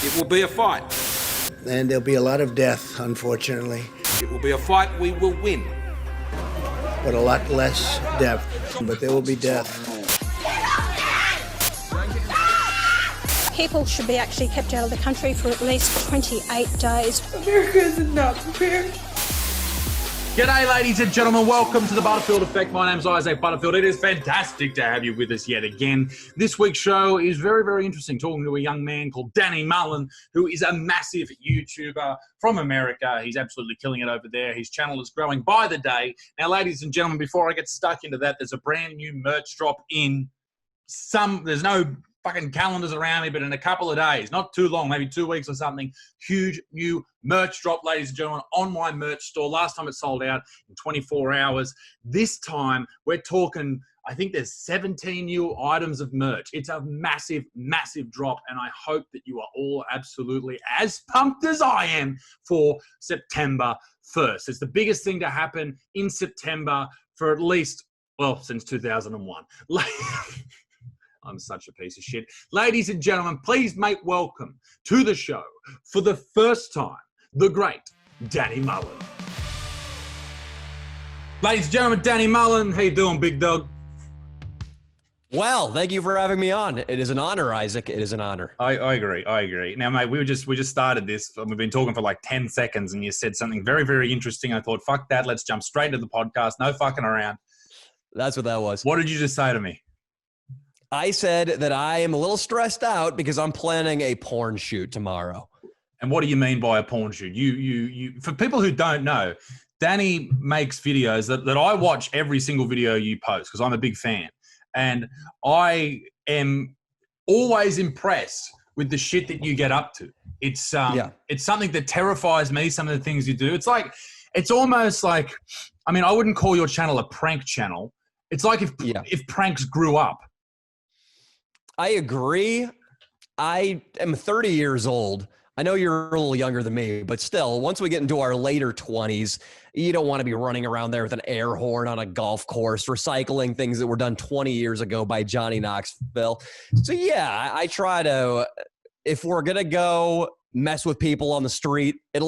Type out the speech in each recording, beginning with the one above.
It will be a fight. And there'll be a lot of death, unfortunately. It will be a fight we will win. But a lot less death. But there will be death. People should be actually kept out of the country for at least 28 days. America is not prepared. G'day, ladies and gentlemen. Welcome to the Butterfield Effect. My name's Isaac Butterfield. It is fantastic to have you with us yet again. This week's show is very, very interesting. Talking to a young man called Danny Mullen, who is a massive YouTuber from America. He's absolutely killing it over there. His channel is growing by the day. Now, ladies and gentlemen, before I get stuck into that, there's a brand new merch drop in there's no fucking calendars around me, but in a couple of days, not too long, maybe 2 weeks or something, huge new merch drop, ladies and gentlemen, on my merch store. Last time it sold out in 24 hours. This time we're talking, I think there's 17 new items of merch. It's a massive, massive drop, and I hope that you are all absolutely as pumped as I am for September 1st. It's the biggest thing to happen in September for at least, well, since 2001. I'm such a piece of shit. Ladies and gentlemen, please make welcome to the show for the first time, the great Danny Mullen. Ladies and gentlemen, Danny Mullen. How you doing, big dog? Well, thank you for having me on. It is an honor, Isaac. It is an honor. I agree. Now, mate, we just started this. We've been talking for like 10 seconds and you said something very, very interesting. I thought, fuck that. Let's jump straight to the podcast. No fucking around. That's what that was. What did you just say to me? I said that I am a little stressed out because I'm planning a porn shoot tomorrow. And what do you mean by a porn shoot? You for people who don't know, Danny makes videos that I watch every single video you post because I'm a big fan. And I am always impressed with the shit that you get up to. It's something that terrifies me, some of the things you do. It's almost like, I mean, I wouldn't call your channel a prank channel. It's like if pranks grew up. I agree. I am 30 years old. I know you're a little younger than me, but still, once we get into our later 20s, you don't want to be running around there with an air horn on a golf course, recycling things that were done 20 years ago by Johnny Knoxville. So yeah, I try to, if we're going to go mess with people on the street, at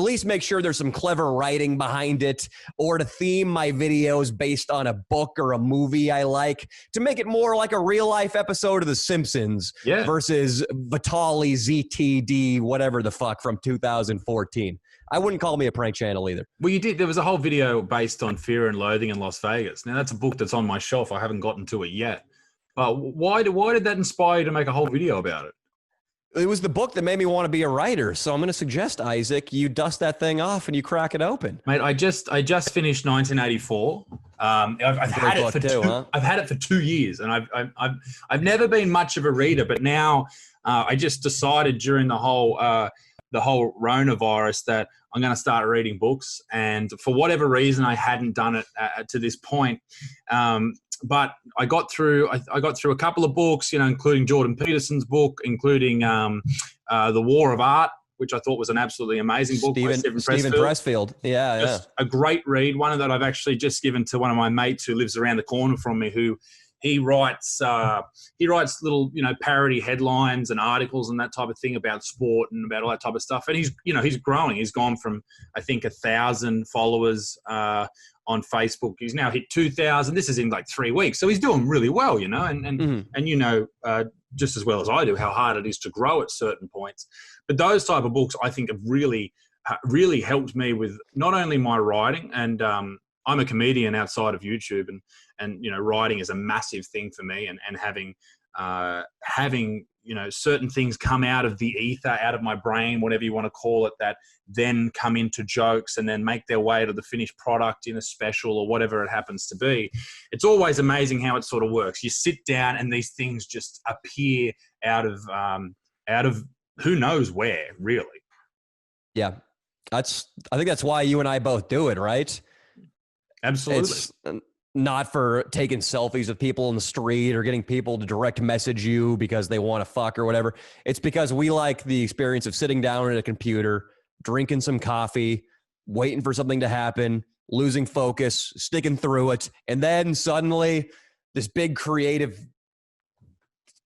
least make sure there's some clever writing behind it, or to theme my videos based on a book or a movie I like, to make it more like a real life episode of The Simpsons versus Vitali ZTD, whatever the fuck, from 2014. I wouldn't call me a prank channel either. Well, you did. There was a whole video based on Fear and Loathing in Las Vegas. Now, that's a book that's on my shelf. I haven't gotten to it yet. But why did that inspire you to make a whole video about it? It was the book that made me want to be a writer. So I'm going to suggest, Isaac, you dust that thing off and you crack it open. Mate, I just finished 1984. I've had it for 2 years, and I've never been much of a reader, but now I just decided during the whole coronavirus that I'm going to start reading books. And for whatever reason, I hadn't done it to this point. But I got through a couple of books, including Jordan Peterson's book, including The War of Art, which I thought was an absolutely amazing book by Steven Pressfield. Yeah. A great read. One that I've actually just given to one of my mates who lives around the corner from me, who he writes little, parody headlines and articles and that type of thing about sport and about all that type of stuff. And he's growing. He's gone from, I think, 1,000 followers on Facebook. He's now hit 2,000. This is in like 3 weeks. So he's doing really well, and just as well as I do how hard it is to grow at certain points. But those type of books, I think, have really helped me with not only my writing, and I'm a comedian outside of YouTube, and writing is a massive thing for me, and having certain things come out of the ether, out of my brain, whatever you want to call it, that then come into jokes and then make their way to the finished product in a special or whatever it happens to be. It's always amazing how it sort of works. You sit down and these things just appear out of who knows where, really. Yeah. I think that's why you and I both do it, right? Absolutely. It's not for taking selfies of people in the street or getting people to direct message you because they want to fuck or whatever. It's because we like the experience of sitting down at a computer, drinking some coffee, waiting for something to happen, losing focus, sticking through it, and then suddenly this big creative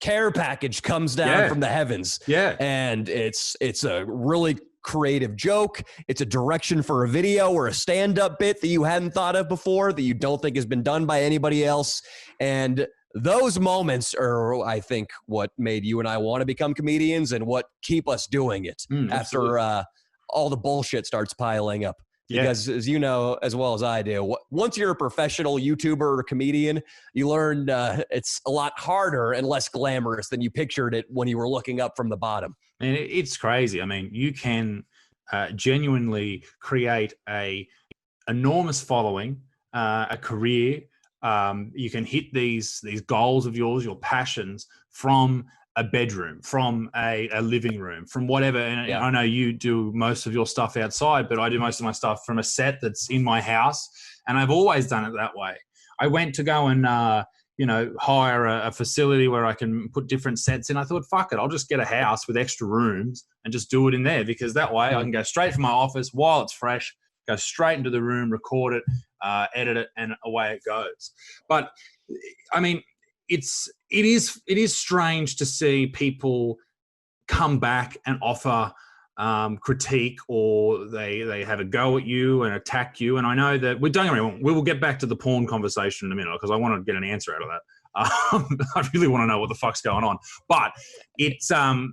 care package comes down from the heavens. Yeah. And it's a really creative joke. It's a direction for a video or a stand-up bit that you hadn't thought of before, that you don't think has been done by anybody else. And those moments are, I think, what made you and I want to become comedians and what keep us doing it after all the bullshit starts piling up. Because as you know, as well as I do, once you're a professional YouTuber or comedian, you learn it's a lot harder and less glamorous than you pictured it when you were looking up from the bottom. And it's crazy. I mean, you can genuinely create a enormous following, a career. You can hit these goals of yours, your passions, from a bedroom, from a living room, from whatever. And I know you do most of your stuff outside, but I do most of my stuff from a set that's in my house. And I've always done it that way. I went to go and, hire a facility where I can put different sets in. I thought, fuck it, I'll just get a house with extra rooms and just do it in there, because that way I can go straight from my office while it's fresh, go straight into the room, record it, edit it, and away it goes. But I mean, it is strange to see people come back and offer critique, or they have a go at you and attack you. And I know that don't get me wrong, we will get back to the porn conversation in a minute, because I want to get an answer out of that. I really want to know what the fuck's going on. But it's I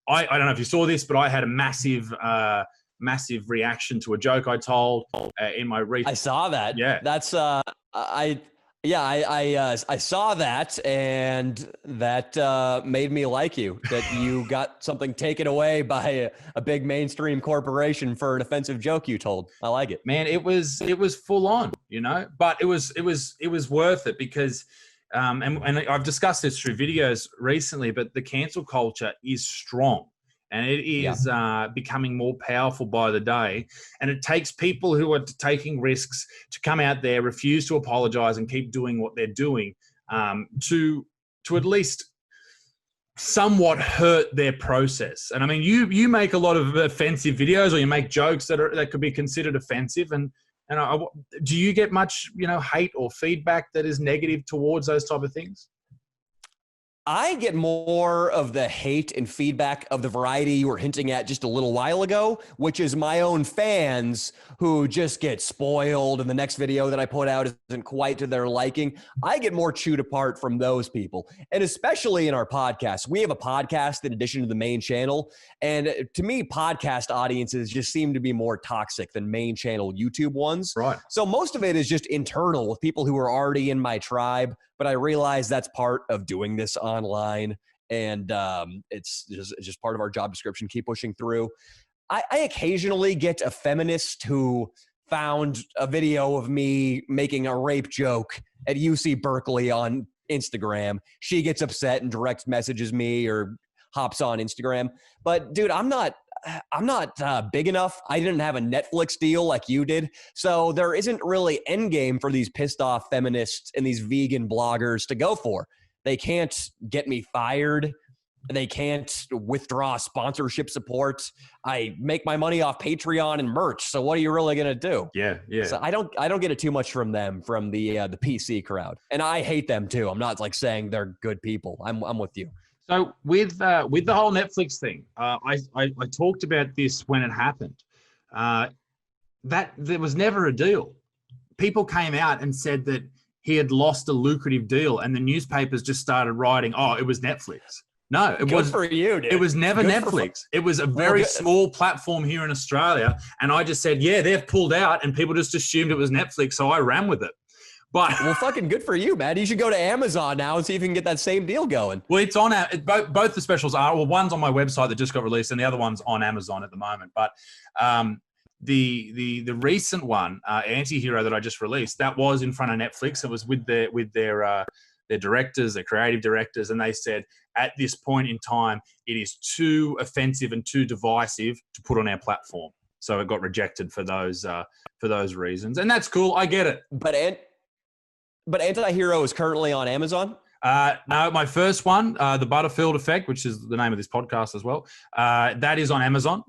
don't know if you saw this, but I had a massive reaction to a joke I told in my I saw that. Yeah, that's I saw that, and that made me like you, that you got something taken away by a big mainstream corporation for an offensive joke you told. I like it. Man, it was full on, but it was worth it, because and I've discussed this through videos recently, but the cancel culture is strong. And it is becoming more powerful by the day. And it takes people who are taking risks to come out there, refuse to apologize, and keep doing what they're doing to at least somewhat hurt their process. And I mean, you make a lot of offensive videos, or you make jokes that could be considered offensive. And do you get much, hate or feedback that is negative towards those type of things? I get more of the hate and feedback of the variety you were hinting at just a little while ago, which is my own fans who just get spoiled and the next video that I put out isn't quite to their liking. I get more chewed apart from those people. And especially in our podcast. We have a podcast in addition to the main channel. And to me, podcast audiences just seem to be more toxic than main channel YouTube ones. Right. So most of it is just internal with people who are already in my tribe. But I realize that's part of doing this online, and it's just part of our job description. Keep pushing through. I occasionally get a feminist who found a video of me making a rape joke at UC Berkeley on Instagram. She gets upset and direct messages me or hops on Instagram. But dude, I'm not big enough. I didn't have a Netflix deal like you did. So there isn't really endgame for these pissed off feminists and these vegan bloggers to go for. They can't get me fired. They can't withdraw sponsorship support. I make my money off Patreon and merch. So what are you really going to do? Yeah. So I don't get it too much from them, from the PC crowd. And I hate them too. I'm not like saying they're good people. I'm with you. So with the whole Netflix thing, I talked about this when it happened. That there was never a deal. People came out and said that he had lost a lucrative deal, and the newspapers just started writing, "Oh, it was Netflix." No, it was for you, dude. It was never Netflix. It was a very small platform here in Australia, and I just said, "Yeah, they've pulled out," and people just assumed it was Netflix, so I ran with it. But well, fucking good for you, man. You should go to Amazon now and see if you can get that same deal going. Well, it's on both the specials are. Well, one's on my website that just got released, and the other one's on Amazon at the moment. But the recent one, Anti-Hero, that I just released, that was in front of Netflix. It was with their directors, their creative directors, and they said at this point in time it is too offensive and too divisive to put on our platform. So it got rejected for those reasons, and that's cool. I get it. But Anti-Hero is currently on Amazon? No, my first one, The Butterfield Effect, which is the name of this podcast as well, that is on Amazon.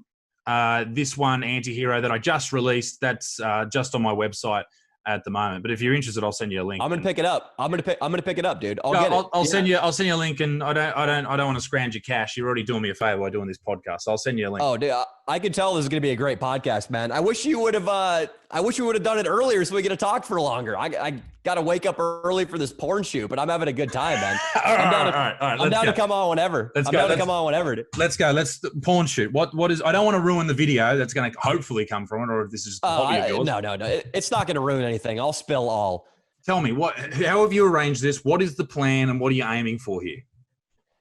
This one, Anti-Hero, that I just released, that's just on my website. at the moment. But if you're interested, I'll send you a link. I'm gonna pick it up. I'm gonna pick it up, dude. I'll send you a link, and I don't want to scrounge your cash. You're already doing me a favor by doing this podcast. So I'll send you a link. Oh, dude, I can tell this is gonna be a great podcast, man. I wish you would have done it earlier so we could have talked for longer. I got to wake up early for this porn shoot, but I'm having a good time, man. I'm down to come on whenever. Let's go. Let's porn shoot. What is? I don't want to ruin the video that's going to hopefully come from it, or if this is just a hobby of yours. No. It's not going to ruin anything. I'll spill all. Tell me how have you arranged this? What is the plan, and what are you aiming for here?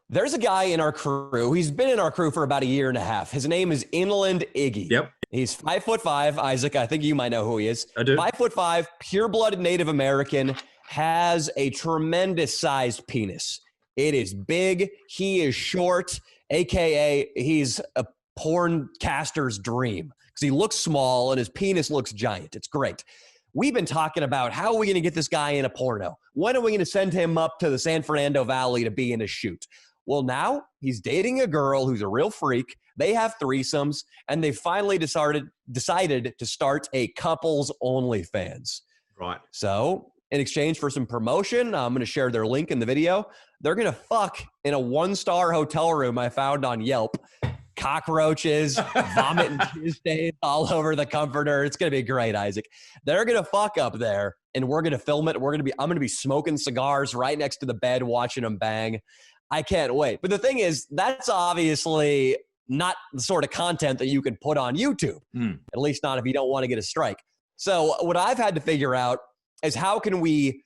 There's a guy in our crew. He's been in our crew for about a year and a half. His name is Inland Iggy. Yep. He's 5'5", Isaac. I think you might know who he is. I do. 5'5", pure-blooded Native American, has a tremendous sized penis. It is big. He is short, AKA he's a porn caster's dream because he looks small and his penis looks giant. It's great. We've been talking about how are we going to get this guy in a porno? When are we going to send him up to the San Fernando Valley to be in a shoot? Well, now he's dating a girl who's a real freak. They have threesomes, and they finally decided to start a couples OnlyFans. Right. So in exchange for some promotion, I'm going to share their link in the video. They're going to fuck in a 1-star hotel room I found on Yelp. Cockroaches, vomit and jizz stains all over the comforter. It's going to be great, Isaac. They're going to fuck up there, and we're going to film it. I'm going to be smoking cigars right next to the bed, watching them bang. I can't wait. But the thing is, that's obviously not the sort of content that you can put on YouTube, at least not if you don't want to get a strike. So what I've had to figure out is how can we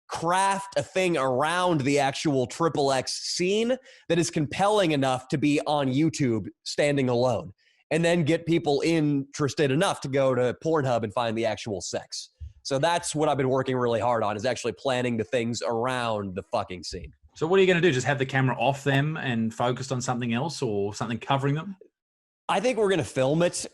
craft a thing around the actual XXX scene that is compelling enough to be on YouTube standing alone, and then get people interested enough to go to Pornhub and find the actual sex. So that's what I've been working really hard on, is actually planning the things around the fucking scene. So what are you going to do? Just have the camera off them and focused on something else, or something covering them? I think we're going to film it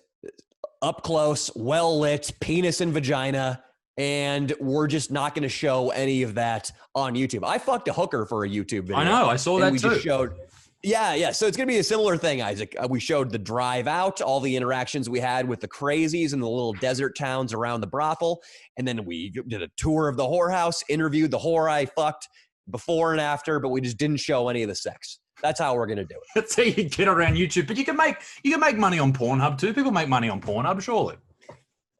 up close, well lit, penis and vagina, and we're just not going to show any of that on YouTube. I fucked a hooker for a YouTube video. I know. I saw that too. Just showed. Yeah. So it's going to be a similar thing, Isaac. We showed the drive out, all the interactions we had with the crazies in the little desert towns around the brothel. And then we did a tour of the whorehouse, interviewed the whore I fucked before and after, but we just didn't show any of the sex. That's how we're going to do it. That's how you get around YouTube. But you can make money on Pornhub too. People make money on Pornhub, surely.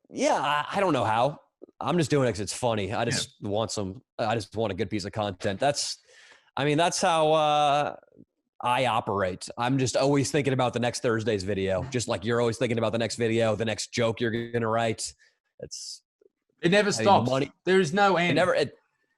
Yeah, I don't know how. I'm just doing it because it's funny. I just want a good piece of content. That's how I operate. I'm just always thinking about the next Thursday's video, just like you're always thinking about the next video, the next joke you're going to write. It never stops. There's no end.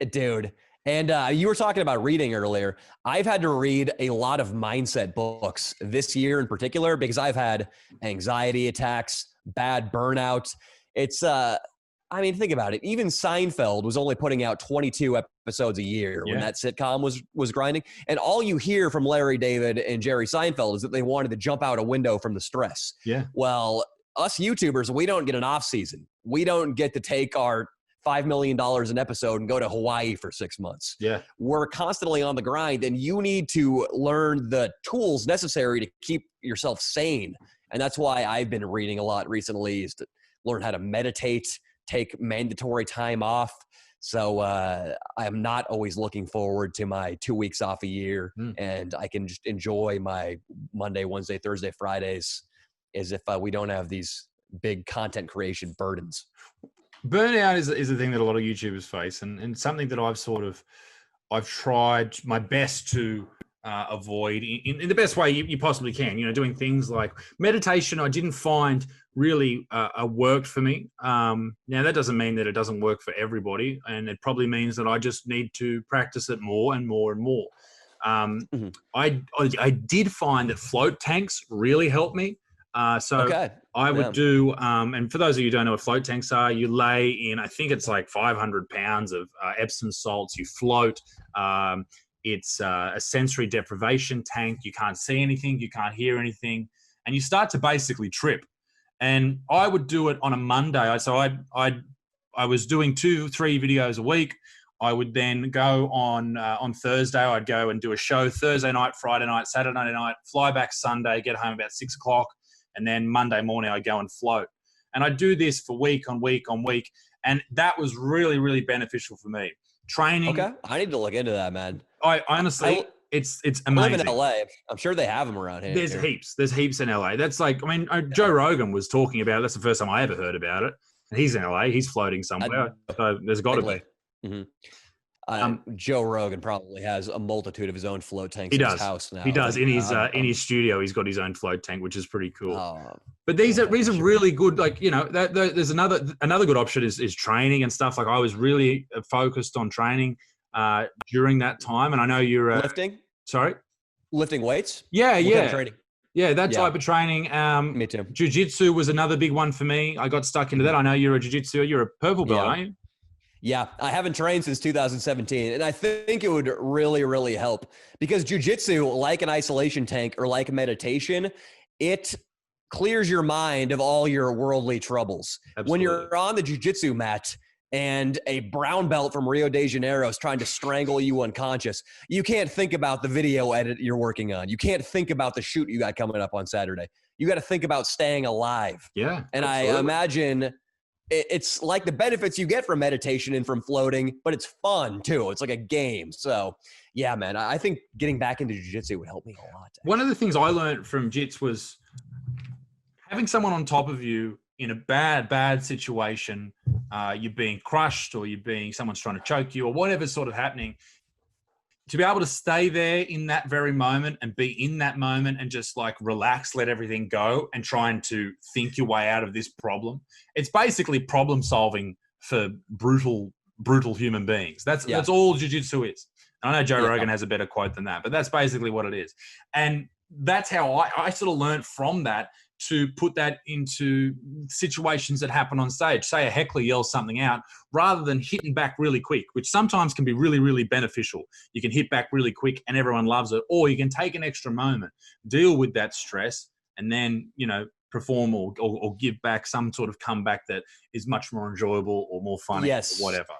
Dude. And you were talking about reading earlier. I've had to read a lot of mindset books this year in particular because I've had anxiety attacks, bad burnout. Think about it. Even Seinfeld was only putting out 22 episodes a year when that sitcom was grinding. And all you hear from Larry David and Jerry Seinfeld is that they wanted to jump out a window from the stress. Yeah. Well, us YouTubers, we don't get an off season. We don't get to take our $5 million an episode and go to Hawaii for 6 months. Yeah. We're constantly on the grind, and you need to learn the tools necessary to keep yourself sane. And that's why I've been reading a lot recently, is to learn how to meditate, take mandatory time off. So I'm not always looking forward to my 2 weeks off a year, and I can just enjoy my Monday, Wednesday, Thursday, Fridays as if we don't have these big content creation burdens. Burnout is a thing that a lot of YouTubers face, and something that I've tried my best to avoid in the best way you possibly can. You know, doing things like meditation, I didn't find really worked for me. Now that doesn't mean that it doesn't work for everybody, and it probably means that I just need to practice it more and more and more. I did find that float tanks really helped me. I would do, and for those of you who don't know what float tanks are, you lay in, I think it's like 500 pounds of Epsom salts. You float. It's a sensory deprivation tank. You can't see anything. You can't hear anything. And you start to basically trip. And I would do it on a Monday. So I was doing 2-3 videos a week. I would then go on Thursday. I'd go and do a show Thursday night, Friday night, Saturday night, fly back Sunday, get home about 6 o'clock. And then Monday morning, I'd go and float. And I do this for week on week on week. And that was really, really beneficial for me. Training. Okay. I need to look into that, man. I honestly, it's amazing. I live in LA. I'm sure they have them around here. There's heaps. There's heaps in LA. That's like, I mean, Joe Rogan was talking about it. That's the first time I ever heard about it. And he's in LA. He's floating somewhere. So there's got to be. Mm-hmm. Joe Rogan probably has a multitude of his own float tanks in his house now. He does. In his studio, he's got his own float tank, which is pretty cool. But these are really good. Like, you know, there's another good option is training and stuff. Like I was really focused on training during that time. And I know you're lifting. Sorry? Lifting weights? Yeah, what kind of training? Yeah, that type of training. Me too. Jiu Jitsu was another big one for me. I got stuck into that. I know you're a Jiu Jitsu. You're a purple belt, aren't you? Yeah, I haven't trained since 2017. And I think it would really, really help because Jiu Jitsu, like an isolation tank or like meditation, it clears your mind of all your worldly troubles. Absolutely. When you're on the Jiu Jitsu mat, and a brown belt from Rio de Janeiro is trying to strangle you unconscious, you can't think about the video edit you're working on. You can't think about the shoot you got coming up on Saturday. You got to think about staying alive. Yeah. And absolutely. I imagine it's like the benefits you get from meditation and from floating, but it's fun too. It's like a game. So yeah, man, I think getting back into jiu-jitsu would help me a lot. One of the things I learned from jits was having someone on top of you in a bad situation, you're being crushed or someone's trying to choke you or whatever's sort of happening, to be able to stay there in that very moment and be in that moment and just like relax, let everything go and trying to think your way out of this problem. It's basically problem solving for brutal human beings. That's all jiu-jitsu is. And I know Joe Rogan has a better quote than that, but that's basically what it is. And that's how I sort of learned from that to put that into situations that happen on stage. Say a heckler yells something out, rather than hitting back really quick, which sometimes can be really, really beneficial. You can hit back really quick and everyone loves it. Or you can take an extra moment, deal with that stress, and then, you know, perform or give back some sort of comeback that is much more enjoyable or more funny or whatever.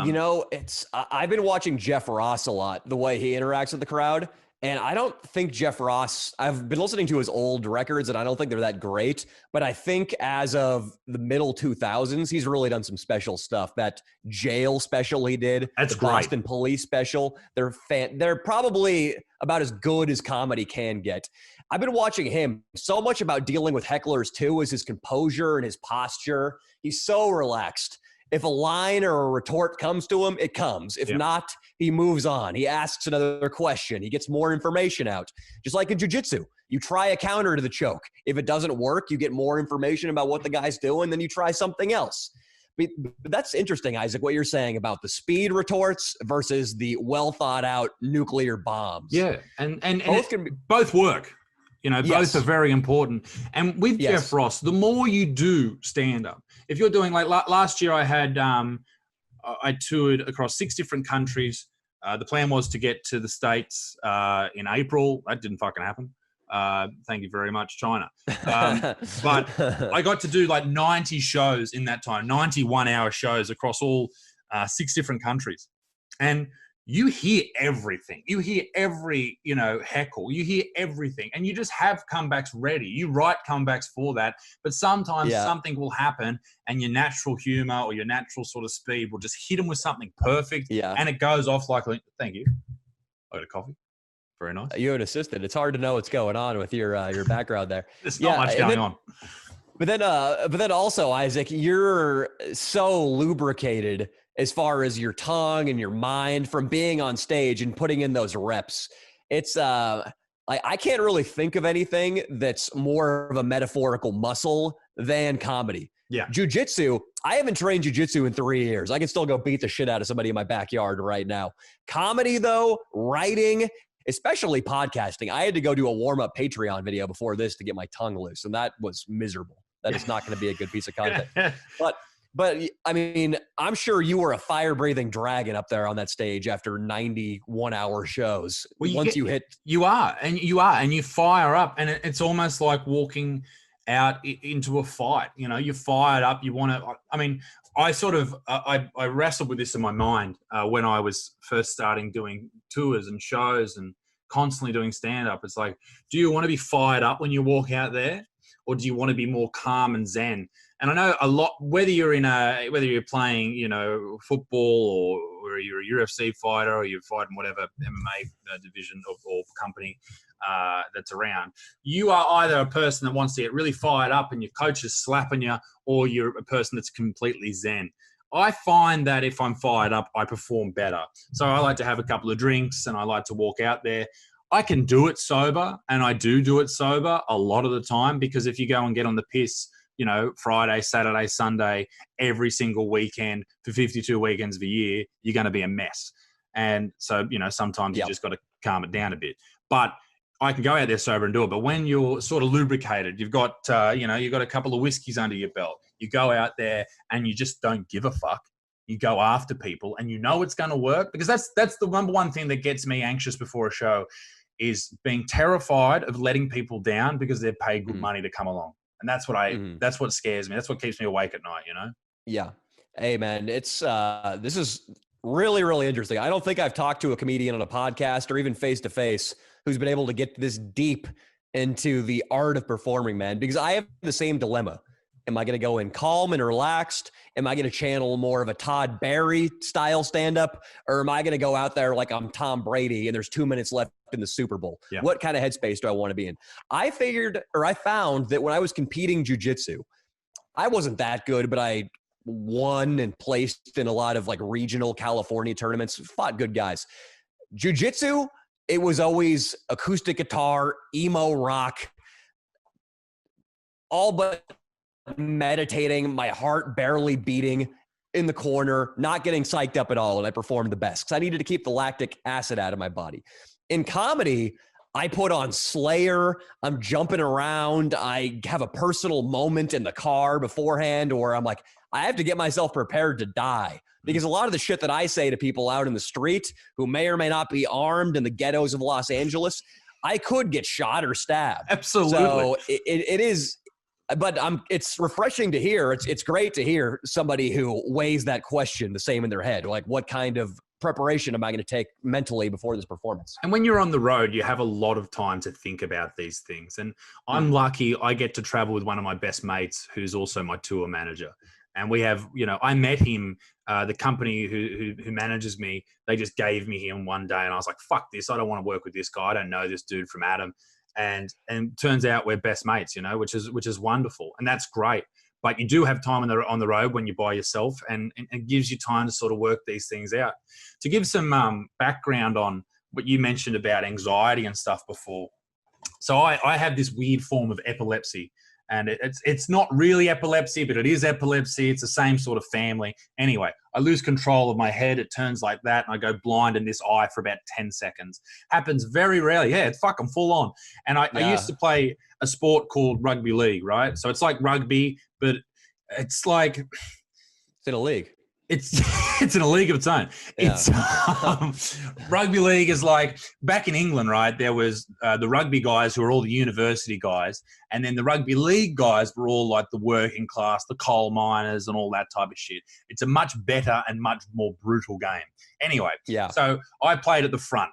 You know, I've been watching Jeff Ross a lot, the way he interacts with the crowd. And I don't think Jeff Ross, I've been listening to his old records and I don't think they're that great, but I think as of the middle 2000s, he's really done some special stuff. That jail special he did, that's the great. Boston Police special, they're probably about as good as comedy can get. I've been watching him. So much about dealing with hecklers too is his composure and his posture. He's so relaxed. If a line or a retort comes to him, it comes. If not, he moves on. He asks another question. He gets more information out. Just like in jiu-jitsu, you try a counter to the choke. If it doesn't work, you get more information about what the guy's doing, then you try something else. But that's interesting, Isaac, what you're saying about the speed retorts versus the well-thought-out nuclear bombs. Yeah, and both work. You know, both are very important. And with Jeff Ross, the more you do stand-up, if you're doing, like last year I had, I toured across 6 different countries. The plan was to get to the States in April. That didn't fucking happen. Thank you very much, China. But I got to do like 90 shows in that time, 91-hour shows across all 6 different countries. And you hear everything. You hear every, you know, heckle. You hear everything. And you just have comebacks ready. You write comebacks for that. But sometimes something will happen and your natural humor or your natural sort of speed will just hit them with something perfect. Yeah. And it goes off like, thank you. I got a coffee. Very nice. You're an assistant. It's hard to know what's going on with your background there. There's not much going on. But then also, Isaac, you're so lubricated as far as your tongue and your mind from being on stage and putting in those reps. It's I can't really think of anything that's more of a metaphorical muscle than comedy. Yeah. Jiu-jitsu, I haven't trained jiu-jitsu in 3 years. I can still go beat the shit out of somebody in my backyard right now. Comedy though, writing, especially podcasting. I had to go do a warm-up Patreon video before this to get my tongue loose, and that was miserable. That is not going to be a good piece of content. But I mean, I'm sure you were a fire-breathing dragon up there on that stage after 91-hour shows. Well, you are, and you fire up, and it's almost like walking out into a fight. You know, you're fired up. You want to. I mean, I sort of I wrestled with this in my mind when I was first starting doing tours and shows and constantly doing stand-up. It's like, do you want to be fired up when you walk out there? or do you want to be more calm and zen? And I know a lot, whether you're playing, football or you're a UFC fighter or you're fighting whatever MMA division or company that's around, you are either a person that wants to get really fired up and your coach is slapping you, or you're a person that's completely zen. I find that if I'm fired up, I perform better. So I like to have a couple of drinks and I like to walk out there. I can do it sober, and I do it sober a lot of the time, because if you go and get on the piss, Friday, Saturday, Sunday, every single weekend for 52 weekends of a year, you're going to be a mess. And so, sometimes you just got to calm it down a bit. But I can go out there sober and do it. But when you're sort of lubricated, you've got, you've got a couple of whiskeys under your belt, you go out there and you just don't give a fuck. You go after people and it's going to work, because that's the number one thing that gets me anxious before a show, is being terrified of letting people down because they've paid good money to come along. And that's what that's what scares me. That's what keeps me awake at night, Yeah. Hey man, it's, this is really, really interesting. I don't think I've talked to a comedian on a podcast or even face to face who's been able to get this deep into the art of performing, man, because I have the same dilemma. Am I going to go in calm and relaxed? Am I going to channel more of a Todd Barry style stand-up? Or am I going to go out there like I'm Tom Brady and there's 2 minutes left in the Super Bowl? Yeah. What kind of headspace do I want to be in? I found that when I was competing jiu-jitsu, I wasn't that good, but I won and placed in a lot of like regional California tournaments, fought good guys. Jiu-jitsu, it was always acoustic guitar, emo rock, all but meditating, my heart barely beating in the corner, not getting psyched up at all, and I performed the best because I needed to keep the lactic acid out of my body. In comedy, I put on Slayer, I'm jumping around, I have a personal moment in the car beforehand, or I'm like, I have to get myself prepared to die. Because a lot of the shit that I say to people out in the street who may or may not be armed in the ghettos of Los Angeles, I could get shot or stabbed. Absolutely. So it is... But it's refreshing to hear. It's great to hear somebody who weighs that question the same in their head. Like, what kind of preparation am I going to take mentally before this performance? And when you're on the road, you have a lot of time to think about these things. And I'm lucky I get to travel with one of my best mates who's also my tour manager. And we have, I met him, the company who manages me, they just gave me him one day. And I was like, fuck this. I don't want to work with this guy. I don't know this dude from Adam. And turns out we're best mates, which is wonderful. And that's great. But you do have time on the road when you're by yourself, and it gives you time to sort of work these things out. To give some background on what you mentioned about anxiety and stuff before. So I have this weird form of epilepsy. And it's not really epilepsy, but it is epilepsy. It's the same sort of family. Anyway, I lose control of my head. It turns like that, and I go blind in this eye for about 10 seconds. Happens very rarely. Yeah, it's fucking full on. And I used to play a sport called Rugby League, right? So it's like rugby, but it's like... It's in a league. It's in a league of its own. Yeah. It's Rugby League is like back in England, right? There was the rugby guys who were all the university guys, and then the Rugby League guys were all like the working class, the coal miners, and all that type of shit. It's a much better and much more brutal game. Anyway, so I played at the front,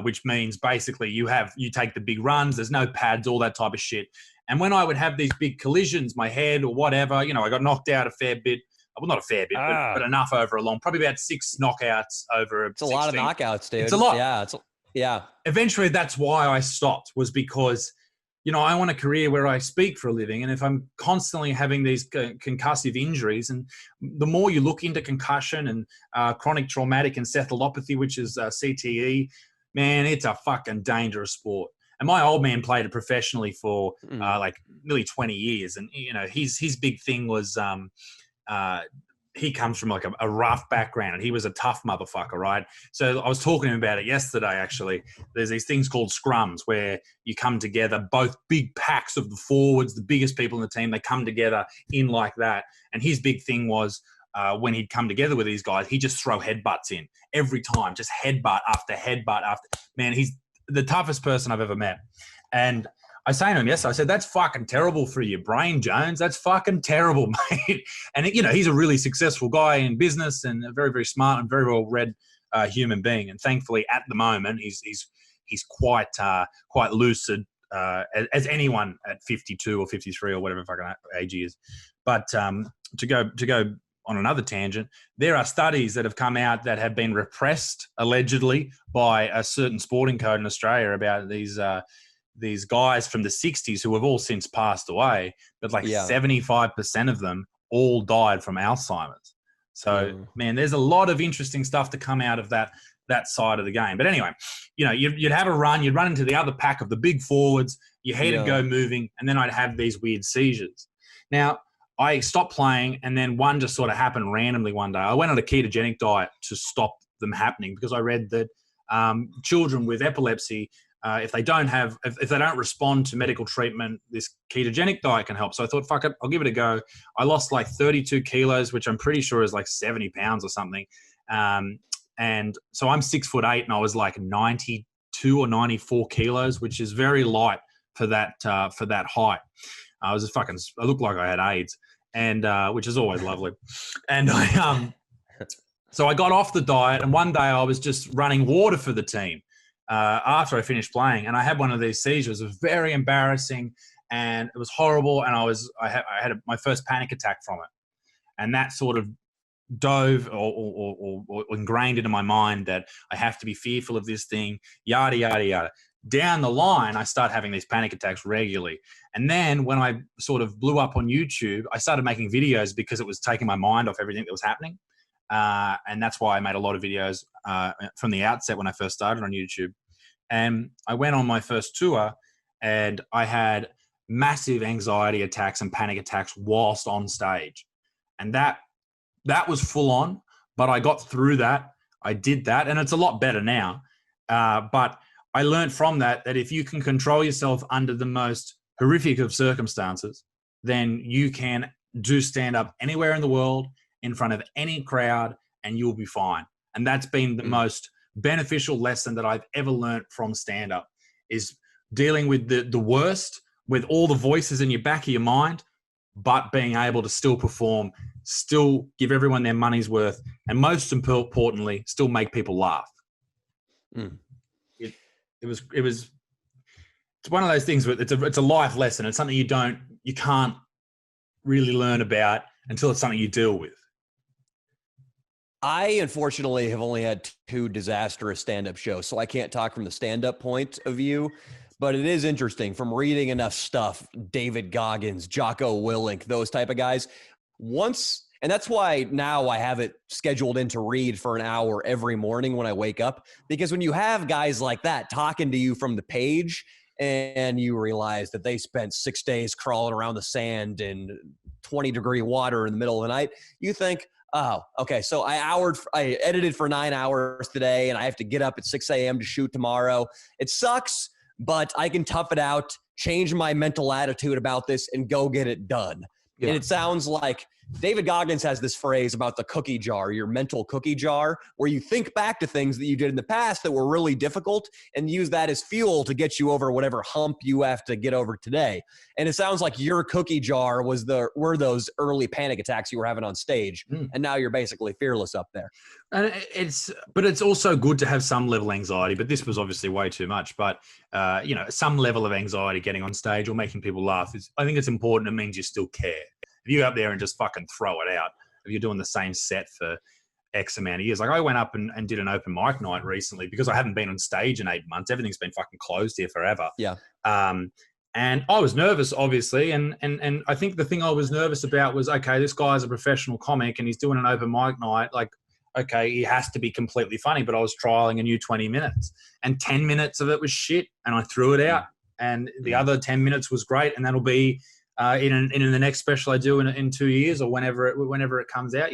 which means basically you take the big runs. There's no pads, all that type of shit. And when I would have these big collisions, my head or whatever, I got knocked out a fair bit. Well, not a fair bit, but enough over a long, probably about 6 knockouts over. It's a lot of knockouts, dude. It's a lot. Yeah. Eventually, that's why I stopped, was because, I want a career where I speak for a living. And if I'm constantly having these concussive injuries, and the more you look into concussion and chronic traumatic encephalopathy, which is CTE, man, it's a fucking dangerous sport. And my old man played it professionally for like nearly 20 years. And, his big thing was... he comes from like a rough background, and he was a tough motherfucker, right? So I was talking to him about it yesterday, actually. There's these things called scrums where you come together, both big packs of the forwards, the biggest people in the team, they come together in like that. And his big thing was when he'd come together with these guys, he'd just throw headbutts in every time, just headbutt after headbutt after. Man, he's the toughest person I've ever met. And I was saying to him yesterday, I said, that's fucking terrible for your brain, Jones. That's fucking terrible, mate. And, he's a really successful guy in business and a very, very smart and very well-read human being. And thankfully, at the moment, he's quite lucid as anyone at 52 or 53 or whatever fucking age he is. But to go on another tangent, there are studies that have come out that have been repressed allegedly by a certain sporting code in Australia about these guys from the 60s who have all since passed away, but 75% of them all died from Alzheimer's. So, man, there's a lot of interesting stuff to come out of that side of the game. But anyway, you'd have a run, you'd run into the other pack of the big forwards, your head would go moving, and then I'd have these weird seizures. Now, I stopped playing, and then one just sort of happened randomly one day. I went on a ketogenic diet to stop them happening because I read that children with epilepsy, if they don't respond to medical treatment, this ketogenic diet can help. So I thought, fuck it, I'll give it a go. I lost like 32 kilos, which I'm pretty sure is like 70 pounds or something. And so I'm 6'8", and I was like 92 or 94 kilos, which is very light for that height. I looked like I had AIDS, and which is always lovely. And so I got off the diet, and one day I was just running water for the team after I finished playing, and I had one of these seizures. It was very embarrassing, and it was horrible. And I had my first panic attack from it, and that sort of dove or ingrained into my mind that I have to be fearful of this thing. Yada yada yada. Down the line, I started having these panic attacks regularly. And then when I sort of blew up on YouTube, I started making videos because it was taking my mind off everything that was happening. And that's why I made a lot of videos from the outset when I first started on YouTube. And I went on my first tour, and I had massive anxiety attacks and panic attacks whilst on stage. And that was full on, but I got through that. I did that, and it's a lot better now. But I learned from that if you can control yourself under the most horrific of circumstances, then you can do stand-up anywhere in the world, in front of any crowd, and you'll be fine. And that's been the most beneficial lesson that I've ever learned from stand-up, is dealing with the worst, with all the voices in your back of your mind, but being able to still perform, still give everyone their money's worth, and most importantly, still make people laugh. It's one of those things where it's a life lesson. It's something you can't really learn about until it's something you deal with. I unfortunately have only had 2 disastrous stand-up shows, so I can't talk from the stand-up point of view, but it is interesting from reading enough stuff, David Goggins, Jocko Willink, those type of guys. And that's why now I have it scheduled in to read for an hour every morning when I wake up, because when you have guys like that talking to you from the page and you realize that they spent 6 days crawling around the sand in 20-degree water in the middle of the night, you think, oh, okay, so I edited for 9 hours today, and I have to get up at 6 a.m. to shoot tomorrow. It sucks, but I can tough it out, change my mental attitude about this, and go get it done. Yeah. And it sounds like David Goggins has this phrase about the cookie jar, your mental cookie jar, where you think back to things that you did in the past that were really difficult and use that as fuel to get you over whatever hump you have to get over today. And it sounds like your cookie jar were those early panic attacks you were having on stage. And now you're basically fearless up there. And it's also good to have some level of anxiety, but this was obviously way too much. But, some level of anxiety getting on stage or making people laugh I think it's important. It means you still care. If you go up there and just fucking throw it out, if you're doing the same set for X amount of years. Like I went up and did an open mic night recently because I haven't been on stage in 8 months. Everything's been fucking closed here forever. Yeah. And I was nervous, obviously. And I think the thing I was nervous about was, okay, this guy's a professional comic and he's doing an open mic night. Like, okay, he has to be completely funny, but I was trialing a new 20 minutes and 10 minutes of it was shit. And I threw it out. And the other 10 minutes was great. And that'll be in the next special I do in 2 years or whenever it comes out,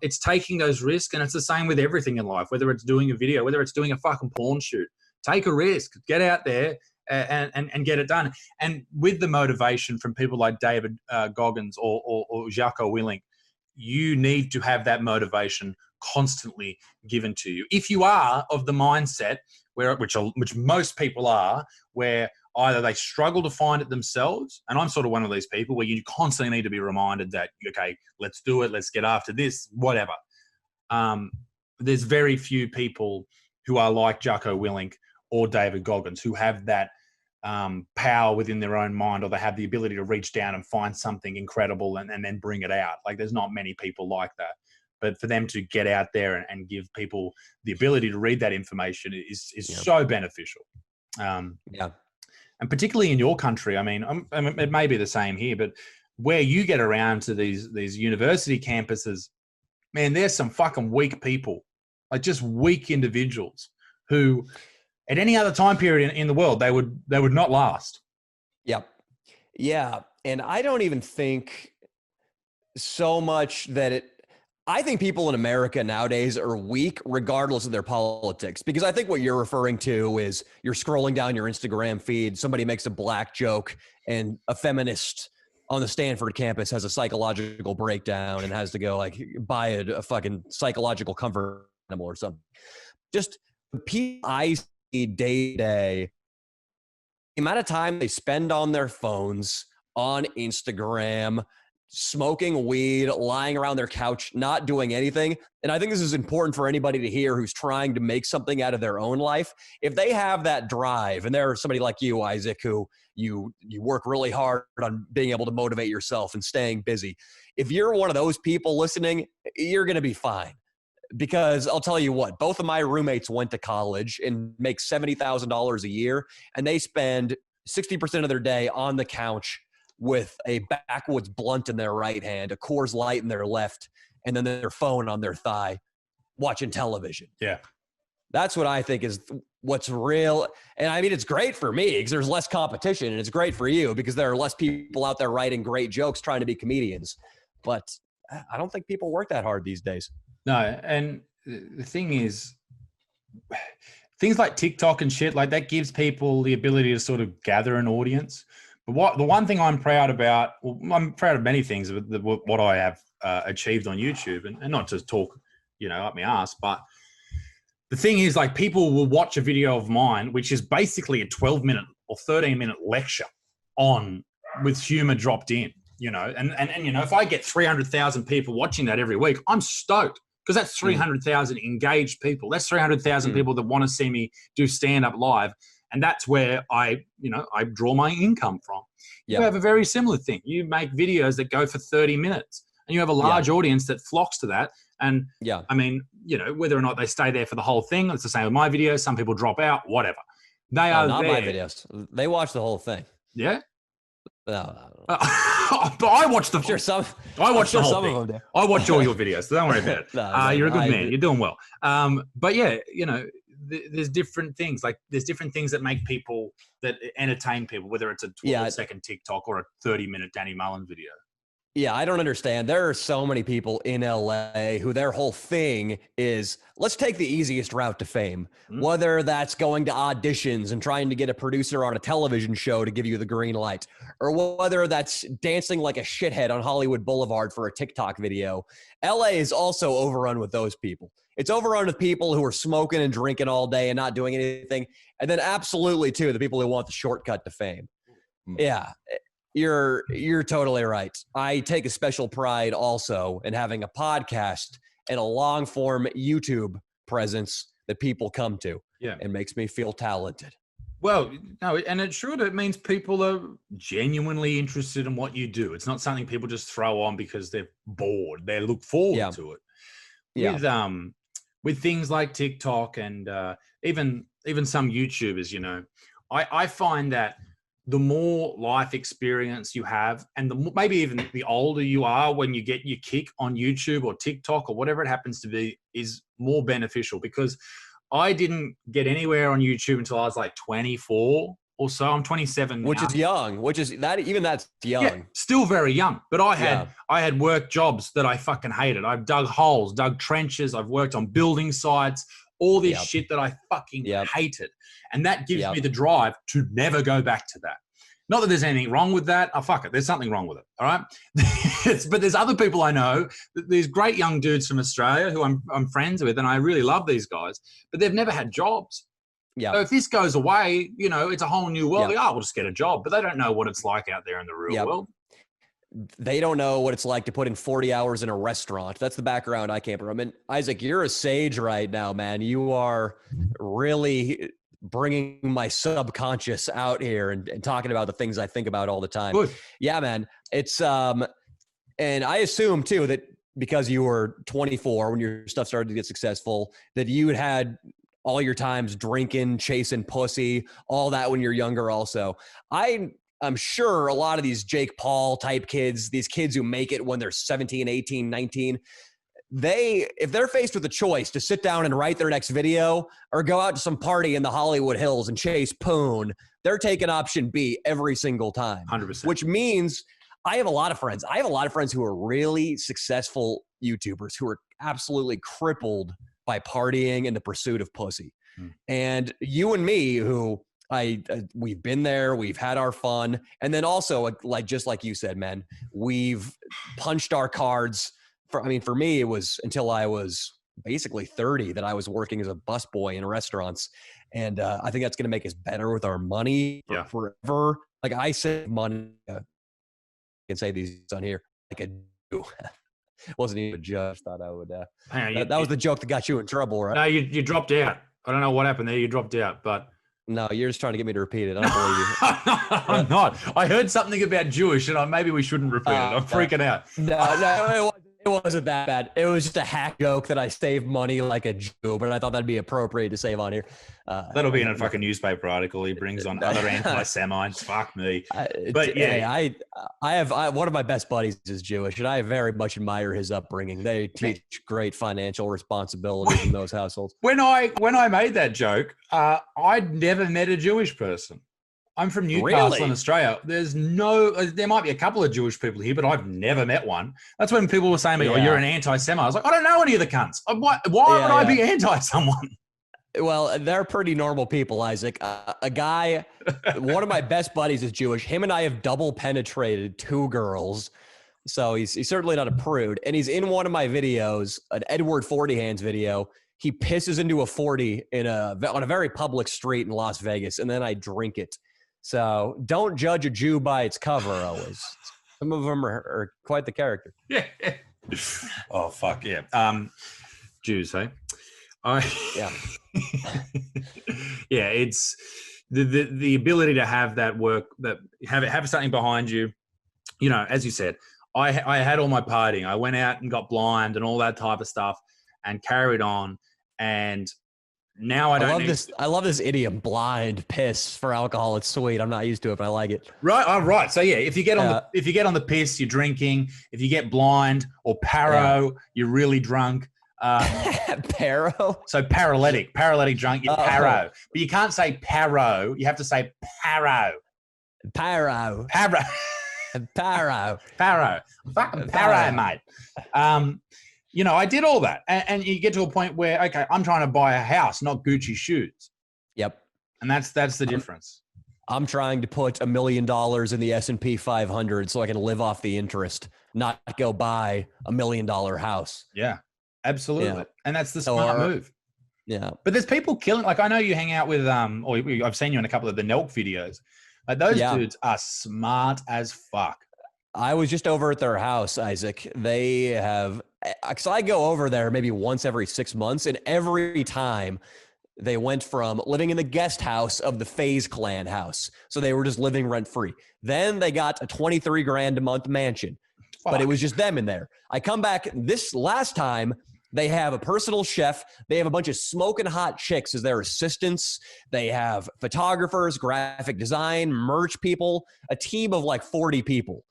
it's taking those risks. And it's the same with everything in life, whether it's doing a video, whether it's doing a fucking porn shoot, take a risk, get out there and get it done. And with the motivation from people like David Goggins or Jocko Willink, you need to have that motivation constantly given to you. If you are of the mindset which most people are, where either they struggle to find it themselves, and I'm sort of one of these people where you constantly need to be reminded that, okay, let's do it, let's get after this, whatever. There's very few people who are like Jocko Willink or David Goggins who have that power within their own mind, or they have the ability to reach down and find something incredible and then bring it out. Like, there's not many people like that. But for them to get out there and give people the ability to read that information is so beneficial. And particularly in your country, I mean, it may be the same here, but where you get around to these university campuses, man, there's some fucking weak people, like just weak individuals who at any other time period in the world, they would not last. Yep. Yeah. And I don't even think so much that I think people in America nowadays are weak regardless of their politics, because I think what you're referring to is you're scrolling down your Instagram feed, somebody makes a black joke, and a feminist on the Stanford campus has a psychological breakdown and has to go like buy a fucking psychological comfort animal or something. Just the people I see day to day, the amount of time they spend on their phones, on Instagram, smoking weed, lying around their couch, not doing anything. And I think this is important for anybody to hear who's trying to make something out of their own life. If they have that drive, and there's somebody like you, Isaac, who you work really hard on being able to motivate yourself and staying busy. If you're one of those people listening, you're going to be fine. Because I'll tell you what, both of my roommates went to college and make $70,000 a year, and they spend 60% of their day on the couch with a backwoods blunt in their right hand, a Coors Light in their left, and then their phone on their thigh, watching television. Yeah. That's what I think is what's real. And I mean, it's great for me because there's less competition, and it's great for you because there are less people out there writing great jokes trying to be comedians. But I don't think people work that hard these days. No. And the thing is, things like TikTok and shit, like that gives people the ability to sort of gather an audience. But the one thing I'm proud about, well, I'm proud of many things, what I have achieved on YouTube, and not to talk, up my ass, but the thing is, like, people will watch a video of mine, which is basically a 12-minute or 13-minute lecture with humor dropped in, and if I get 300,000 people watching that every week, I'm stoked, because that's 300,000 engaged people. That's 300,000 people that want to see me do stand-up live. And that's where I draw my income from. You have a very similar thing. You make videos that go for 30 minutes and you have a large audience that flocks to that. And I mean, whether or not they stay there for the whole thing, it's the same with my videos. Some people drop out, whatever. They are not there. My videos. They watch the whole thing. Yeah. No. But I watch the. Sure, some. I watch the whole some thing. Of them do. I watch all your videos, so don't worry about it. You're a good man. You're doing well. But yeah, there's different things. Like, there's different things that make people, that entertain people, whether it's a 12-second TikTok or a 30-minute Danny Mullen video. Yeah, I don't understand. There are so many people in LA who their whole thing is, let's take the easiest route to fame, whether that's going to auditions and trying to get a producer on a television show to give you the green light, or whether that's dancing like a shithead on Hollywood Boulevard for a TikTok video. LA is also overrun with those people. It's overrun with people who are smoking and drinking all day and not doing anything. And then absolutely, too, the people who want the shortcut to fame. Yeah. You're totally right. I take a special pride also in having a podcast and a long form YouTube presence that people come to. Yeah. It makes me feel talented. Well, no, and it means people are genuinely interested in what you do. It's not something people just throw on because they're bored. They look forward to it. Yeah. With things like TikTok and even some YouTubers, I find that the more life experience you have, and maybe even the older you are when you get your kick on YouTube or TikTok or whatever it happens to be, is more beneficial, because I didn't get anywhere on YouTube until I was like 24 or so. I'm 27 now. Which is young. That's young. Yeah, still very young. But I had work jobs that I fucking hated. I've dug holes, dug trenches. I've worked on building sites, all this shit that I fucking hated. And that gives me the drive to never go back to that. Not that there's anything wrong with that. Oh, fuck it. There's something wrong with it. All right. But there's other people I know, these great young dudes from Australia who I'm friends with, and I really love these guys, but they've never had jobs. Yeah. So if this goes away, it's a whole new world. We'll just get a job. But they don't know what it's like out there in the real world. They don't know what it's like to put in 40 hours in a restaurant. That's the background I came from. I mean, Isaac, you're a sage right now, man. You are really bringing my subconscious out here and talking about the things I think about all the time. Good. Yeah, man. It's, and I assume too that because you were 24 when your stuff started to get successful, that you had all your times drinking, chasing pussy, all that when you're younger also. I'm sure a lot of these Jake Paul type kids, these kids who make it when they're 17, 18, 19, if they're faced with a choice to sit down and write their next video or go out to some party in the Hollywood Hills and chase poon, they're taking option B every single time. 100%. Which means I have a lot of friends. I have a lot of friends who are really successful YouTubers who are absolutely crippled by partying and the pursuit of pussy. And you and me, who we've been there, we've had our fun. And then also, like, just like you said, man, we've punched our cards. For me, it was until I was basically 30 that I was working as a busboy in restaurants. And I think that's going to make us better with our money forever. Like I said, money, I can say these on here, like I do. Wasn't even a judge. Thought I would. That was the joke that got you in trouble, right? No, you dropped out. I don't know what happened there. You dropped out, but. No, you're just trying to get me to repeat it. I don't believe you. I'm not. I heard something about Jewish, and maybe we shouldn't repeat it. I'm freaking out. No, it wasn't that bad. It was just a hack joke that I saved money like a Jew, but I thought that'd be appropriate to save on here. That'll be in a fucking newspaper article. He brings on other anti-Semites. Fuck me. But yeah, I have one of my best buddies is Jewish, and I very much admire his upbringing. They teach great financial responsibilities in those households. When I made that joke, I'd never met a Jewish person. I'm from Newcastle in Australia. There might be a couple of Jewish people here, but I've never met one. That's when people were saying to me, "Oh, you're an anti-Semite." I was like, I don't know any of the cunts. Why would I be anti-someone? Well, they're pretty normal people, Isaac. A guy, one of my best buddies is Jewish. Him and I have double penetrated 2 girls. So he's certainly not a prude. And he's in one of my videos, an Edward 40 Hands video. He pisses into a 40 on a very public street in Las Vegas, and then I drink it. So don't judge a Jew by its cover always. Some of them are quite the character. Yeah. Oh, fuck yeah. Jews, hey? Yeah. Yeah, it's the ability to have that work, that have something behind you. You know, as you said, I had all my partying. I went out and got blind and all that type of stuff and carried on. And now I love this idiom, blind piss for alcohol. It's sweet. I'm not used to it, but I like it. Right. Oh, right. So yeah, if you get on the piss, you're drinking. If you get blind or paro, you're really drunk. Paro. So paralytic drunk, you're paro. But you can't say paro. You have to say paro. Paro. Paro. Paro. Paro. Fucking paro, mate. You know, I did all that. And you get to a point where, okay, I'm trying to buy a house, not Gucci shoes. Yep. And that's the difference. I'm trying to put $1 million in the S&P 500 so I can live off the interest, not go buy $1 million house. Yeah, absolutely. Yeah. And that's the smart move. Yeah. But there's people killing, like I know you hang out with, or I've seen you in a couple of the Nelk videos. Like those dudes are smart as fuck. I was just over at their house, Isaac. They have, because I go over there maybe once every 6 months, and every time they went from living in the guest house of the FaZe Clan house. So they were just living rent free. Then they got a $23,000 a month mansion, but it was just them in there. I come back this last time. They have a personal chef. They have a bunch of smoking hot chicks as their assistants. They have photographers, graphic design, merch people, a team of like 40 people.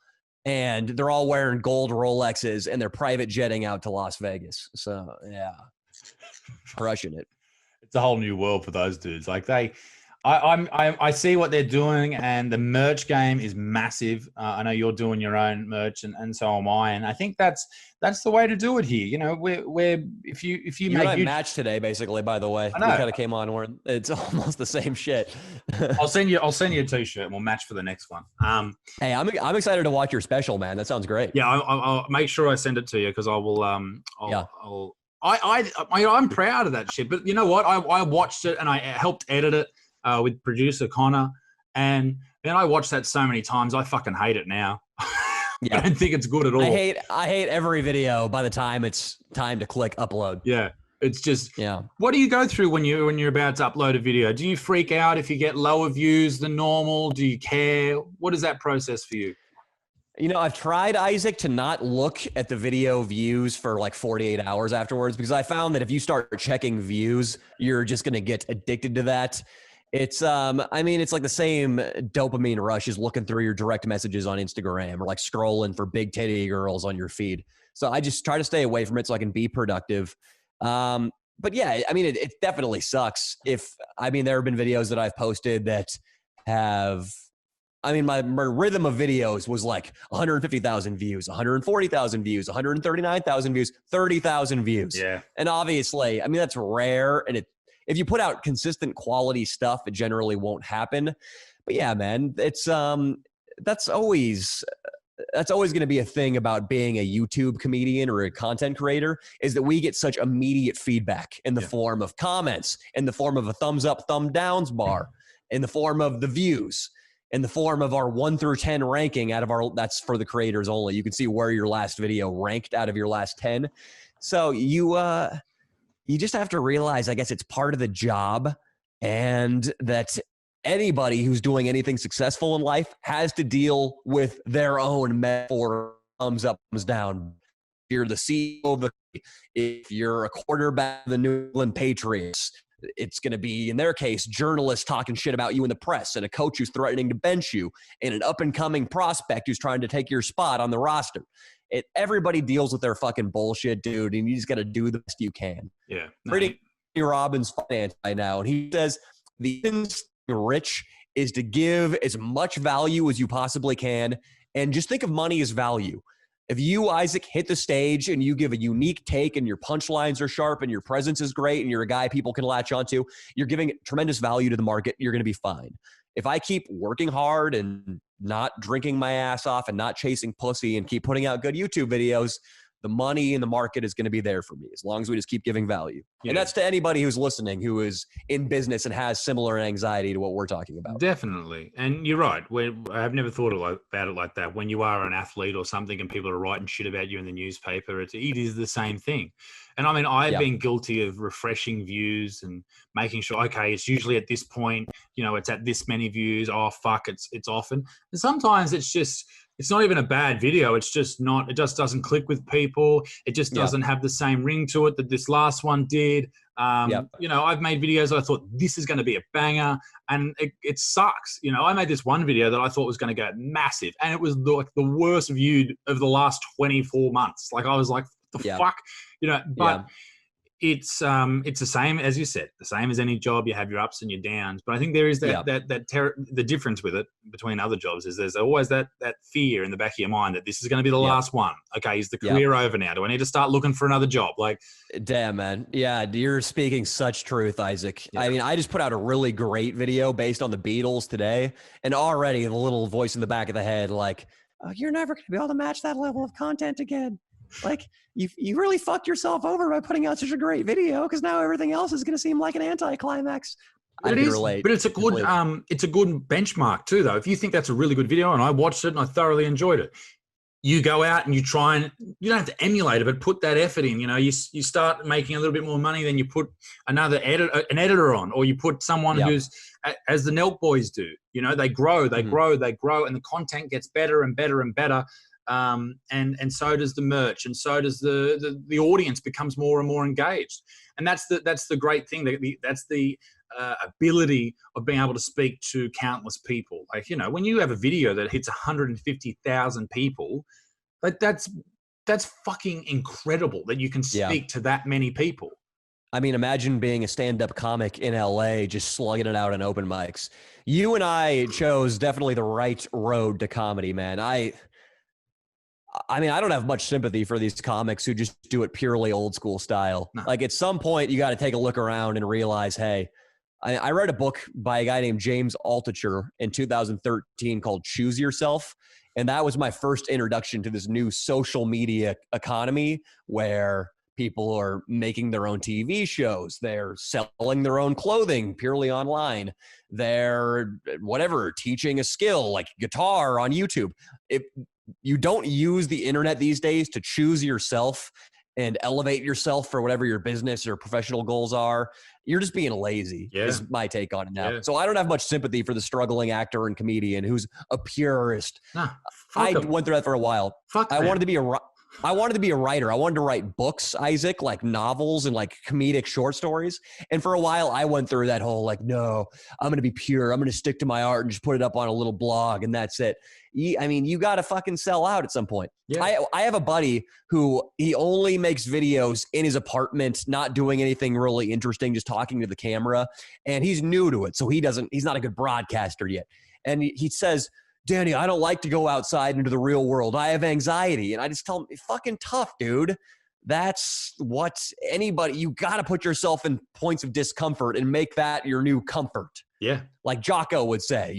And they're all wearing gold Rolexes and they're private jetting out to Las Vegas. So yeah, crushing it. It's a whole new world for those dudes. Like I see what they're doing, and the merch game is massive. I know you're doing your own merch, and so am I. And I think that's the way to do it here. You know, where if you make a match today, basically. By the way, we kind of came on where it's almost the same shit. I'll send you a t-shirt, and we'll match for the next one. Hey, I'm excited to watch your special, man. That sounds great. Yeah, I'll make sure I send it to you because I will. I'm proud of that shit. But you know what? I watched it and I helped edit it. With producer Connor, and then I watched that so many times, I fucking hate it now. Yeah. I don't think it's good at all. I hate every video by the time it's time to click upload. Yeah. It's just, Yeah. what do you go through when you're about to upload a video? Do you freak out if you get lower views than normal? Do you care? What is that process for you? You know, I've tried, Isaac, to not look at the video views for like 48 hours afterwards, because I found that if you start checking views, you're just going to get addicted to that. It's, I mean, it's like the same dopamine rush as looking through your direct messages on Instagram or like scrolling for big titty girls on your feed. So I just try to stay away from it so I can be productive. But yeah, I mean, it definitely sucks. There have been videos that I've posted that have, I mean, my rhythm of videos was like 150,000 views, 140,000 views, 139,000 views, 30,000 views. Yeah. And obviously, I mean, that's rare. And if you put out consistent quality stuff, it generally won't happen. But yeah, man, it's, that's always going to be a thing about being a YouTube comedian or a content creator, is that we get such immediate feedback in the form of comments, in the form of a thumbs up, thumb downs bar, in the form of the views, in the form of our 1 through 10 ranking that's for the creators only. You can see where your last video ranked out of your last 10. So you just have to realize, I guess, it's part of the job, and that anybody who's doing anything successful in life has to deal with their own metaphor, thumbs up, thumbs down. If you're the CEO if you're a quarterback of the New England Patriots, it's going to be, in their case, journalists talking shit about you in the press, and a coach who's threatening to bench you, and an up-and-coming prospect who's trying to take your spot on the roster. Everybody deals with their fucking bullshit, dude, and you just got to do the best you can. Yeah. Reading Robbins' Finance right now, and he says the rich is to give as much value as you possibly can, and just think of money as value. If you, Isaac, hit the stage and you give a unique take and your punchlines are sharp and your presence is great and you're a guy people can latch onto, you're giving tremendous value to the market. You're going to be fine. If I keep working hard and not drinking my ass off and not chasing pussy and keep putting out good YouTube videos, the money in the market is going to be there for me as long as we just keep giving value. Yeah. And that's to anybody who's listening who is in business and has similar anxiety to what we're talking about. Definitely. And you're right. I've never thought about it like that. When you are an athlete or something and people are writing shit about you in the newspaper, it is the same thing. And I mean, I've been guilty of refreshing views and making sure, okay, it's usually at this point, it's at this many views. Oh, fuck, it's often. And sometimes it's not even a bad video. It just doesn't click with people. It just doesn't have the same ring to it that this last one did. I've made videos. I thought this is going to be a banger, and it sucks. I made this one video that I thought was going to go massive, and it was like the worst viewed of the last 24 months. Like I was like, the fuck, but it's the same as you said, the same as any job. You have your ups and your downs, but I think there is the difference with it between other jobs is there's always that fear in the back of your mind that this is going to be the last one. Okay, is the career over now? Do I need to start looking for another job? Like, damn, man. Yeah, you're speaking such truth, Isaac. I mean, I just put out a really great video based on the Beatles today, and already the little voice in the back of the head, like, oh, you're never going to be able to match that level of content again. Like, you really fucked yourself over by putting out such a great video, because now everything else is going to seem like an anticlimax. I can relate. But it's a good benchmark too, though. If you think that's a really good video, and I watched it and I thoroughly enjoyed it, you go out and you try, and you don't have to emulate it, but put that effort in. You start making a little bit more money, then you put an editor on, or you put someone who's, as the Nelk boys do. They grow, and the content gets better and better and better. And so does the merch, and so does the audience becomes more and more engaged. And that's the great thing. That's the ability of being able to speak to countless people. Like, when you have a video that hits 150,000 people, that's fucking incredible that you can speak to that many people. I mean, imagine being a stand-up comic in LA, just slugging it out in open mics. You and I chose definitely the right road to comedy, man. I mean, I don't have much sympathy for these comics who just do it purely old school style. No. Like, at some point, you got to take a look around and realize, hey, I read a book by a guy named James Altucher in 2013 called Choose Yourself. And that was my first introduction to this new social media economy where people are making their own TV shows. They're selling their own clothing purely online. They're teaching a skill like guitar on YouTube. You don't use the internet these days to choose yourself and elevate yourself for whatever your business or professional goals are, you're just being lazy, is my take on it now. Yeah. So I don't have much sympathy for the struggling actor and comedian who's a purist. Nah, I went through that for a while. I wanted to be a writer. I wanted to write books, Isaac, like novels and like comedic short stories. And for a while, I went through that whole like, no, I'm going to be pure. I'm going to stick to my art and just put it up on a little blog and that's it. I mean, you got to fucking sell out at some point. Yeah. I have a buddy who he only makes videos in his apartment, not doing anything really interesting, just talking to the camera. And he's new to it. So he's not a good broadcaster yet. And he says, Danny, I don't like to go outside into the real world. I have anxiety. And I just tell him, it's fucking tough, dude. That's what you got to put yourself in points of discomfort and make that your new comfort. Yeah. Like Jocko would say,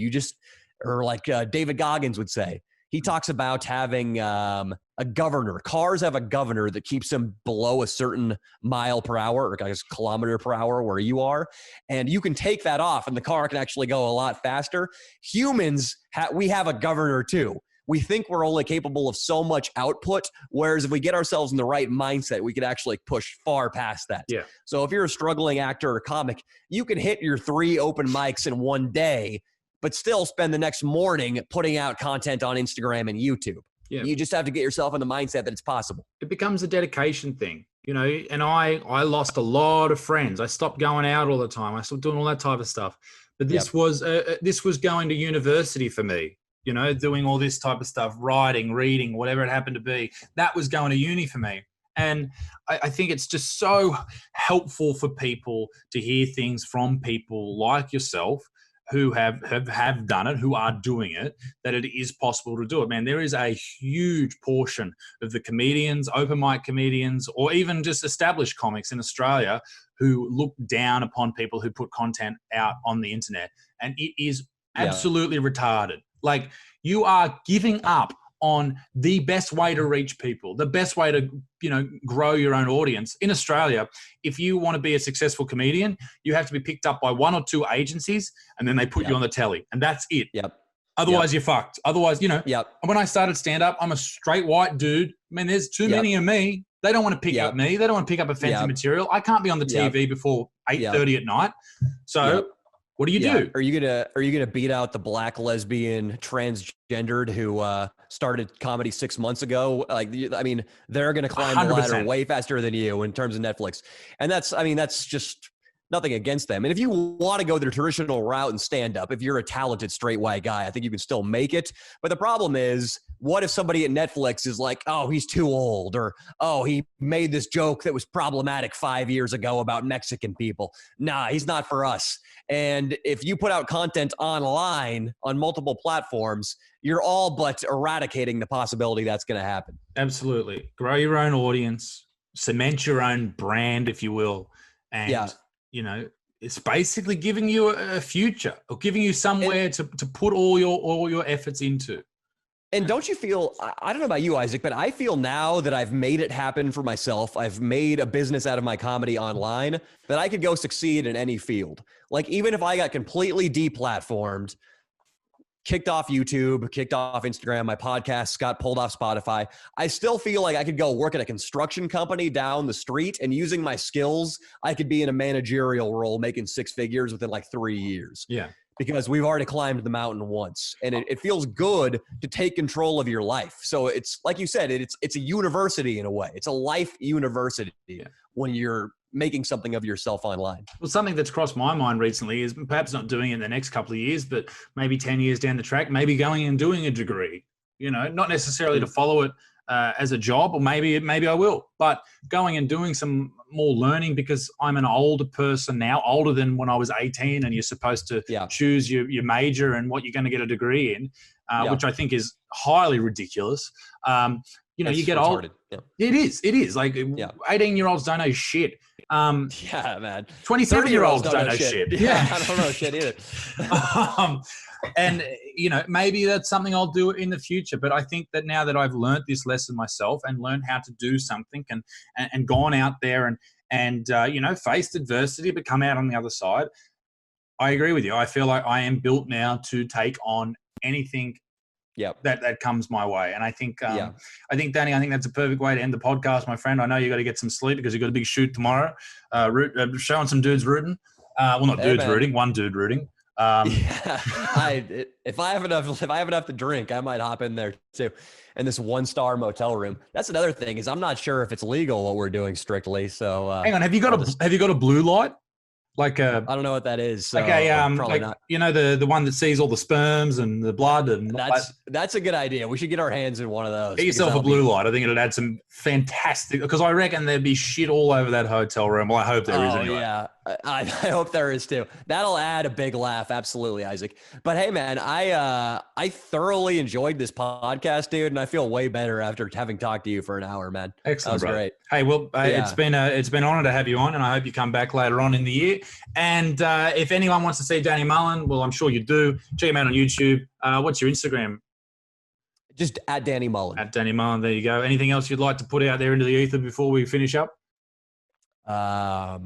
or like David Goggins would say. He talks about having a governor. Cars have a governor that keeps them below a certain mile per hour, or I guess kilometer per hour where you are. And you can take that off and the car can actually go a lot faster. Humans, we have a governor too. We think we're only capable of so much output, whereas if we get ourselves in the right mindset, we could actually push far past that. Yeah. So if you're a struggling actor or comic, you can hit your 3 open mics in one day, but still spend the next morning putting out content on Instagram and YouTube. Yeah. You just have to get yourself in the mindset that it's possible. It becomes a dedication thing, and I lost a lot of friends. I stopped going out all the time. I stopped doing all that type of stuff. But this was going to university for me, doing all this type of stuff, writing, reading, whatever it happened to be. That was going to uni for me. And I think it's just so helpful for people to hear things from people like yourself who have done it, who are doing it, that it is possible to do it. Man, there is a huge portion of the comedians, open mic comedians, or even just established comics in Australia who look down upon people who put content out on the internet. And it is absolutely retarded. Like, you are giving up on the best way to reach people, the best way to, grow your own audience. In Australia, if you want to be a successful comedian, you have to be picked up by 1 or 2 agencies and then they put you on the telly and that's it. Otherwise you're fucked. Otherwise, when I started stand-up, I'm a straight white dude. Man, there's too many of me. They don't want to pick up me. They don't want to pick up offensive material. I can't be on the TV before 8:30 at night. So what do you do? Are you gonna beat out the black lesbian transgendered who started comedy 6 months ago? Like, I mean, they're gonna climb 100%. The ladder way faster than you in terms of Netflix, and that's just nothing against them. And if you want to go the traditional route and stand up, if you're a talented straight white guy, I think you can still make it. But the problem is, what if somebody at Netflix is like, oh, he's too old, or, oh, he made this joke that was problematic 5 years ago about Mexican people. Nah, he's not for us. And if you put out content online on multiple platforms, you're all but eradicating the possibility that's going to happen. Absolutely. Grow your own audience, cement your own brand, if you will. And it's basically giving you a future, or giving you somewhere to put all your efforts into. And don't you feel, I don't know about you, Isaac, but I feel now that I've made it happen for myself, I've made a business out of my comedy online, that I could go succeed in any field. Like, even if I got completely deplatformed, kicked off YouTube, kicked off Instagram, my podcasts got pulled off Spotify, I still feel like I could go work at a construction company down the street, and using my skills, I could be in a managerial role making 6 figures within like 3 years. Yeah. Because we've already climbed the mountain once, and it feels good to take control of your life. So it's like you said, it's a university in a way. It's a life university when you're making something of yourself online. Well, something that's crossed my mind recently is perhaps not doing it in the next couple of years, but maybe 10 years down the track, maybe going and doing a degree, not necessarily to follow it as a job, or maybe I will, but going and doing some more learning, because I'm an older person now, older than when I was 18, and you're supposed to choose your major and what you're going to get a degree in, which I think is highly ridiculous. You get old. Yeah. It is like 18-year-olds don't know shit. Man. 27-year-olds don't know shit. Yeah. I don't know shit either. And, maybe that's something I'll do in the future. But I think that now that I've learned this lesson myself and learned how to do something and gone out there and faced adversity, but come out on the other side, I agree with you. I feel like I am built now to take on anything that comes my way. And I think, Danny, I think that's a perfect way to end the podcast, my friend. I know you got to get some sleep because you got a big shoot tomorrow. Showing some dudes rooting. Well, not dudes rooting, one dude rooting. If I have enough to drink, I might hop in there too. In this 1-star motel room. That's another thing is I'm not sure if it's legal what we're doing strictly. So hang on, have you got a blue light? Like I don't know what that is. So probably not. You know the one that sees all the sperms and the blood and that's a good idea. We should get our hands in one of those. Get yourself a blue light. I think it'd add some fantastic because I reckon there'd be shit all over that hotel room. Well, I hope there is anyway. Yeah, I hope there is too. That'll add a big laugh. Absolutely, Isaac. But hey, man, I thoroughly enjoyed this podcast, dude, and I feel way better after having talked to you for an hour, man. Excellent, that was great. Hey, well, it's been an honor to have you on, and I hope you come back later on in the year. And if anyone wants to see Danny Mullen, well, I'm sure you do. Check him out on YouTube. What's your Instagram? Just at Danny Mullen. At Danny Mullen. There you go. Anything else you'd like to put out there into the ether before we finish up? I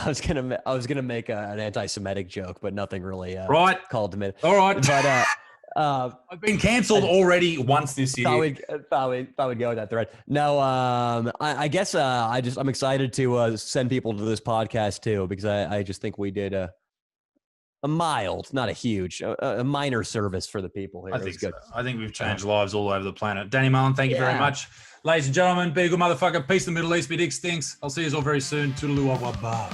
was gonna make an anti-Semitic joke, but nothing really called to me. All right, but I've been cancelled already once this year. Thought we'd go with that thread. No, I guess I'm excited to send people to this podcast too because I just think we did a mild, not a huge, a minor service for the people here. I think good. So. I think we've changed lives all over the planet. Danny Mullen, thank you very much. Ladies and gentlemen, be a good motherfucker. Peace in the Middle East. Be dick stinks. I'll see you all very soon. Toodaloo, bye.